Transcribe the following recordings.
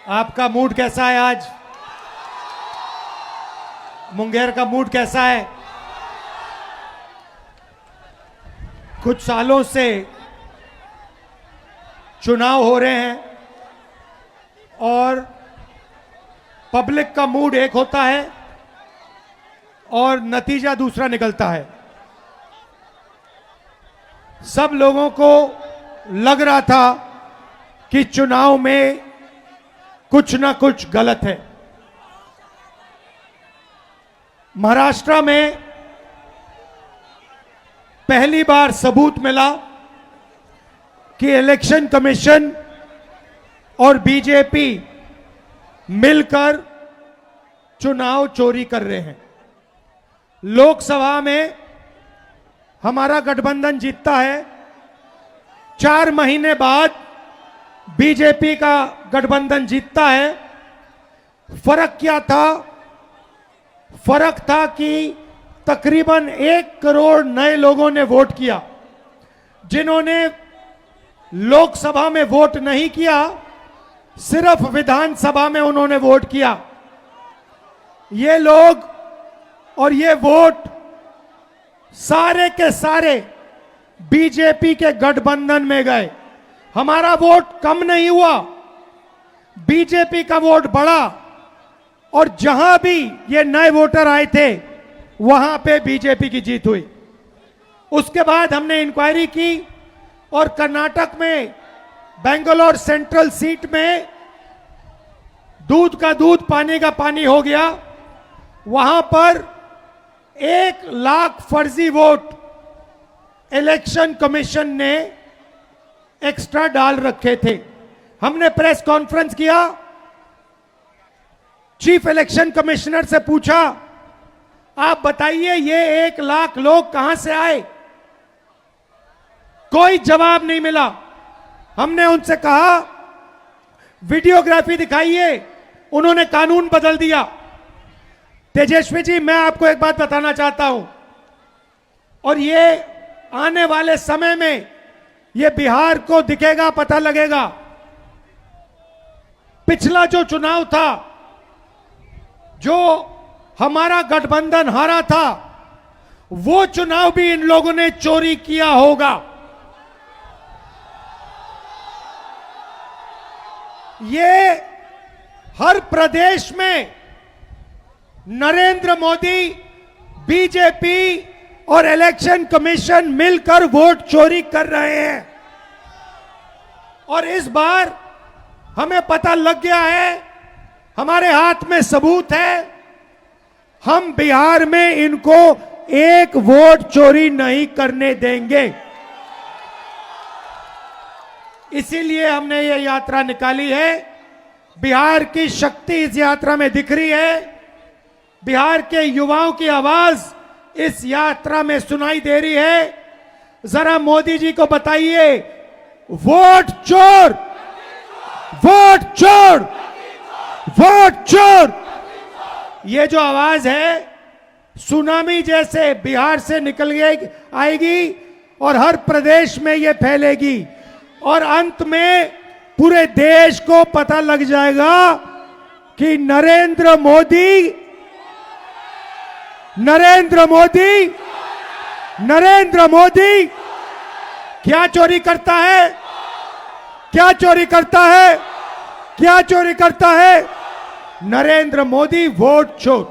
आपका मूड कैसा है आज? मुंगेर का मूड कैसा है? कुछ सालों से चुनाव हो रहे हैं और पब्लिक का मूड एक होता है और नतीजा दूसरा निकलता है। सब लोगों को लग रहा था कि चुनाव में कुछ ना कुछ गलत है। महाराष्ट्र में पहली बार सबूत मिला कि इलेक्शन कमीशन और बीजेपी मिलकर चुनाव चोरी कर रहे हैं। लोकसभा में हमारा गठबंधन जीतता है, 4 महीने बाद बीजेपी का गठबंधन जीतता है। फर्क क्या था? फर्क था कि तकरीबन 1 करोड़ नए लोगों ने वोट किया। जिन्होंने लोकसभा में वोट नहीं किया, सिर्फ विधानसभा में उन्होंने वोट किया। ये लोग और ये वोट सारे के सारे बीजेपी के गठबंधन में गए। हमारा वोट कम नहीं हुआ, बीजेपी का वोट बढ़ा और जहां भी ये नए वोटर आए थे वहां पे बीजेपी की जीत हुई। उसके बाद हमने इंक्वायरी की और कर्नाटक में बेंगलोर सेंट्रल सीट में दूध का दूध पानी का पानी हो गया। वहां पर 1 लाख फर्जी वोट इलेक्शन कमीशन ने एक्स्ट्रा डाल रखे थे। हमने प्रेस कॉन्फ्रेंस किया, चीफ इलेक्शन कमिश्नर से पूछा, आप बताइए ये 1 लाख लोग कहां से आए? कोई जवाब नहीं मिला। हमने उनसे कहा वीडियोग्राफी दिखाइए, उन्होंने कानून बदल दिया। तेजस्वी जी, मैं आपको एक बात बताना चाहता हूं और ये आने वाले समय में ये बिहार को दिखेगा, पता लगेगा। पिछला जो चुनाव था, जो हमारा गठबंधन हारा था, वो चुनाव भी इन लोगों ने चोरी किया होगा। ये हर प्रदेश में नरेंद्र मोदी, बीजेपी और इलेक्शन कमीशन मिलकर वोट चोरी कर रहे हैं। और इस बार हमें पता लग गया है, हमारे हाथ में सबूत है, हम बिहार में इनको 1 वोट चोरी नहीं करने देंगे। इसीलिए हमने ये यात्रा निकाली है। बिहार की शक्ति इस यात्रा में दिख रही है। बिहार के युवाओं की आवाज इस यात्रा में सुनाई दे रही है। जरा मोदी जी को बताइए, वोट चोर, वोट चोर, वोट चोर। ये जो आवाज है सुनामी जैसे बिहार से निकल आएगी और हर प्रदेश में ये फैलेगी और अंत में पूरे देश को पता लग जाएगा कि नरेंद्र मोदी क्या चोरी करता है, क्या चोरी करता है, क्या चोरी करता है? नरेंद्र मोदी वोट चोर।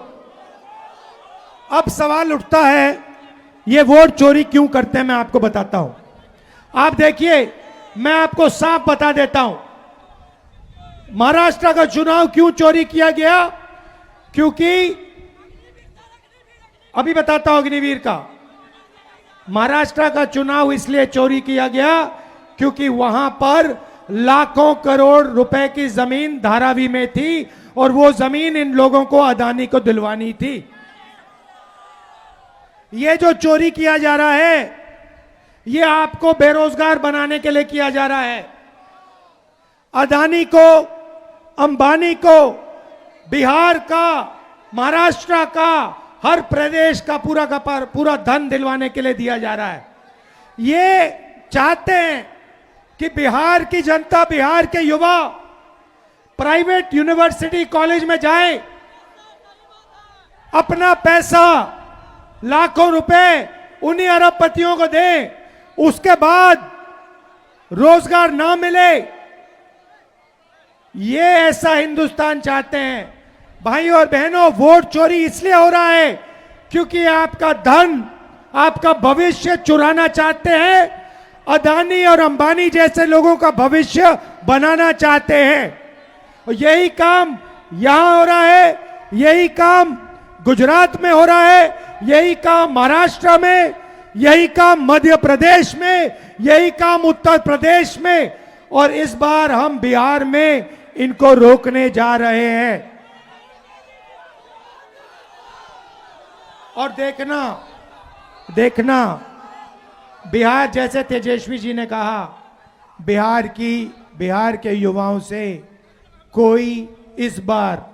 अब सवाल उठता है, ये वोट चोरी क्यों करते हैं? मैं आपको बताता हूं। आप देखिए, मैं आपको साफ बता देता हूं, महाराष्ट्र का चुनाव क्यों चोरी किया गया। क्योंकि अभी बताता हूं अग्निवीर का, महाराष्ट्र का चुनाव इसलिए चोरी किया गया क्योंकि वहां पर लाखों करोड़ रुपए की जमीन धारावी में थी और वो जमीन इन लोगों को अदानी को दिलवानी थी। ये जो चोरी किया जा रहा है, ये आपको बेरोजगार बनाने के लिए किया जा रहा है। अदानी को, अंबानी को, बिहार का, महाराष्ट्र का, हर प्रदेश का पूरा धन दिलवाने के लिए दिया जा रहा है। ये चाहते हैं कि बिहार की जनता, बिहार के युवा प्राइवेट यूनिवर्सिटी कॉलेज में जाएं, अपना पैसा लाखों रुपए उन्हीं अरबपतियों को दें, उसके बाद रोजगार ना मिले, ये ऐसा हिंदुस्तान चाहते हैं। भाइयों और बहनों, वोट चोरी इसलिए हो रहा है क्योंकि आपका धन, आपका भविष्य चुराना चाहते हैं, अदानी और अंबानी जैसे लोगों का भविष्य बनाना चाहते हैं। और यही काम यहां हो रहा है, यही काम गुजरात में हो रहा है, यही काम महाराष्ट्र में, यही काम मध्य प्रदेश में, यही काम उत्तर प्रदेश में, और इस बार हम बिहार में इनको रोकने जा रहे हैं। और देखना बिहार, जैसे तेजस्वी जी ने कहा, बिहार के युवाओं से कोई इस बार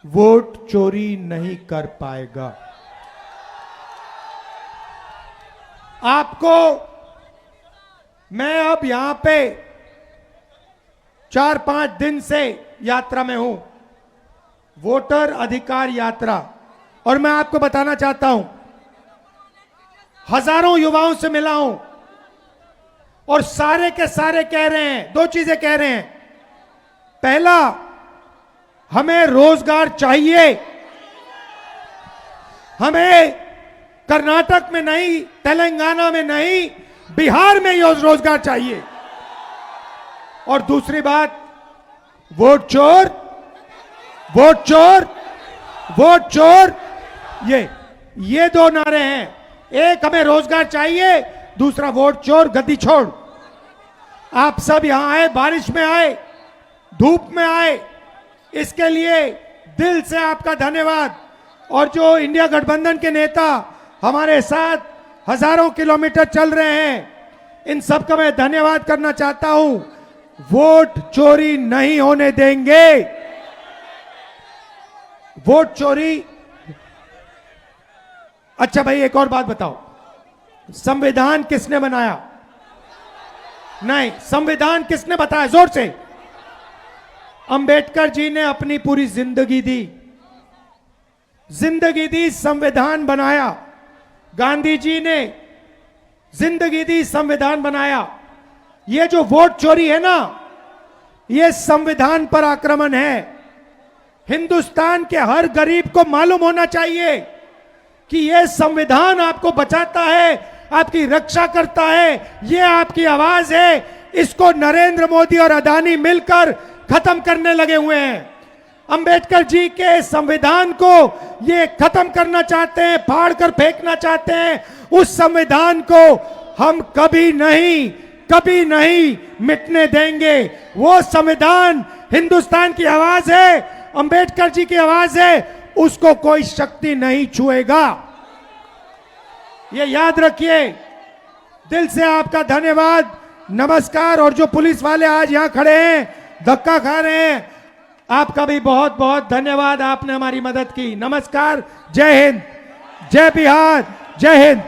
वोट चोरी नहीं कर पाएगा। आपको मैं अब यहां पे 4-5 दिन से यात्रा में हूं, वोटर अधिकार यात्रा, और मैं आपको बताना चाहता हूं, हजारों युवाओं से मिला हूं और सारे के सारे कह रहे हैं, 2 चीजें कह रहे हैं। पहला, हमें रोजगार चाहिए, हमें कर्नाटक में नहीं, तेलंगाना में नहीं, बिहार में रोजगार चाहिए। और दूसरी बात, वोट चोर, वोट चोर, वोट चोर, ये 2 नारे हैं। एक, हमें रोजगार चाहिए, दूसरा, वोट चोर गद्दी छोड़। आप सब यहां आए, बारिश में आए, धूप में आए, इसके लिए दिल से आपका धन्यवाद। और जो इंडिया गठबंधन के नेता हमारे साथ हजारों किलोमीटर चल रहे हैं, इन सब का मैं धन्यवाद करना चाहता हूं। वोट चोरी नहीं होने देंगे। वोट चोरी। अच्छा भाई, एक और बात बताओ, संविधान किसने बनाया? नहीं, संविधान किसने बताया? जोर से। अंबेडकर जी ने अपनी पूरी जिंदगी दी, संविधान बनाया। गांधी जी ने जिंदगी दी, संविधान बनाया। ये जो वोट चोरी है ना, ये संविधान पर आक्रमण है। हिंदुस्तान के हर गरीब को मालूम होना चाहिए कि ये संविधान आपको बचाता है, आपकी रक्षा करता है, ये आपकी आवाज है। इसको नरेंद्र मोदी और अदानी मिलकर खत्म करने लगे हुए हैं। अंबेडकर जी के संविधान को ये खत्म करना चाहते हैं, फाड़ कर फेंकना चाहते हैं। उस संविधान को हम कभी नहीं मिटने देंगे। वो संविधान हिंदुस्तान की आवाज है, अंबेडकर जी की आवाज है, उसको कोई शक्ति नहीं छुएगा। ये याद रखिए। दिल से आपका धन्यवाद, नमस्कार। और जो पुलिस वाले आज यहां खड़े हैं, धक्का खा रहे हैं, आपका भी बहुत बहुत धन्यवाद, आपने हमारी मदद की। नमस्कार, जय हिंद, जय बिहार, जय हिंद।